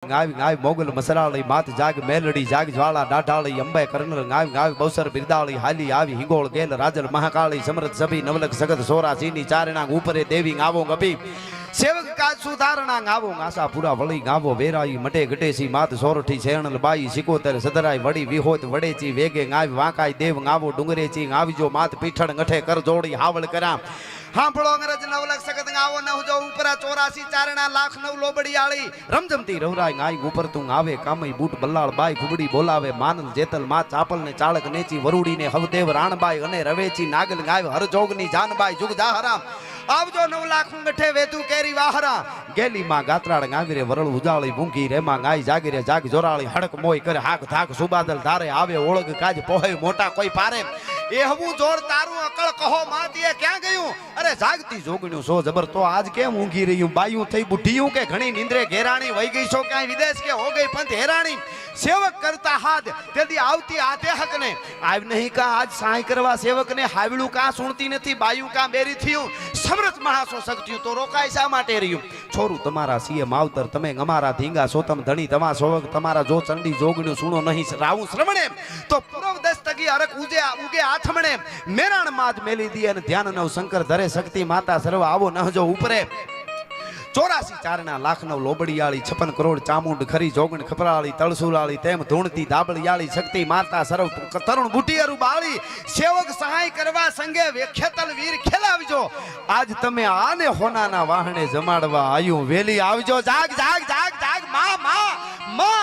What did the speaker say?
ગાવી ગાવી મોગલ મસરાળી માત જાગ મેલડી જાગ જ્વાળા ડાઢાળી અંબે કરનલ ગાવી ગાવી બૌસર બિરદાળી હાલી આવી હિંગોળ ગેલ રાજલ મહાકાળી સમરથ સભી નવલક સગત સોરાસીની ચારણા ઉપરે દેવી ગાવો ગભી સેવક કાજ સુધારણા ગાવો આશા પૂરા વળી ગાવો વેરાઈ મટે ગટેસી માત સોરઠી શેણલ બાઈ સિકોતર સદરાઈ વડી વિહોત વડેચી વેગે ગાવી વાંકાઈ દેવ ગાવો ડુંગરેચી ગાવીજો માત પીઠણ ગઠે કર જોડી હાવળ કરા હાંભળો અંગ્રેજ નવલક સગત ગાવો નવજો ઉપરા 84 ચારણા લાખ નવ લોબડીયાળી રમજમતી રવરાઈ ગાય ઉપર તું આવે કામઈ બૂટ બલ્લાળ બાઈ ફુબડી બોલાવે માનલ જેતલ માં ચાપલ ને ચાળક નેચી વરુડીને હવદેવ રાણબાઈ અને રવેચી નાગલ ગાય હરજોગની જાનબાઈ જુગ જાહરામ આવજો 9 લાખ ગઠે વેતુ કેરી વાહરા ગેલી માં ગાત્રાળ ગાવીરે વરળ ઉજાળી મૂંગી રેમાં ગાય જાગીરે જાગ જોરાળી હડક મોય કરે હાક થાક સુબાદલ ધારે આવે ઓળગ કાજ પોહે મોટા કોઈ પારે એ હવું જોર તારું અકળ કહો માતીએ ક્યાં ગયું અરે જાગતી જોગણ્યું સો જબર તો આજ કેમ ઊંઘી રહ્યું બાયું થઈ બુઢીયું કે ઘણી નિંદ્રે ઘેરાણી વઈ ગઈ છો ક્યાંય વિદેશ કે હો ગઈ પંથ હેરાણી સેવક કરતા હાથ તેદી આવતી આતે હકને આવ નહીં કા આજ સહાય કરવા સેવકને હાવળું કા સુણતી નથી બાયું કા બેરી થયું સમરથ મહાસો શક્તિયું તો રોકાય શા માટે રહ્યું છોરું તમારા સીએ માવતર તમે અમારા ધીંગા સોતમ ધણી તમા સોવક તમારા જો ચંડી જોગણ્યું સુણો નહીં રાવું શ્રવણે તો પૂર્વ દસ્તગી અરક ઉગે આઠમણે મેરાણ માજ મેલી દી અને ધ્યાન નવ શંકર ધરે શક્તિ માતા સર્વ આવો નહજો ઉપરે 84 ચારણા લાખ નવ લોબડીયાળી 56 કરોડ ચામુંડ ખરી જોગણ ખપરાળી તળસુલાળી તેમ ધૂણતી દાબળિયાળી શક્તિ માતા સર્વ તરુણ બુટિયરુ બાળી સેવક સહાય કરવા સંગે વેખ્યતલ વીર ખેલાવજો આજ તમે આને હોનાના વાહણે જમાડવા આયું વેલી આવજો જાગ જાગ જાગ જાગ માં માં માં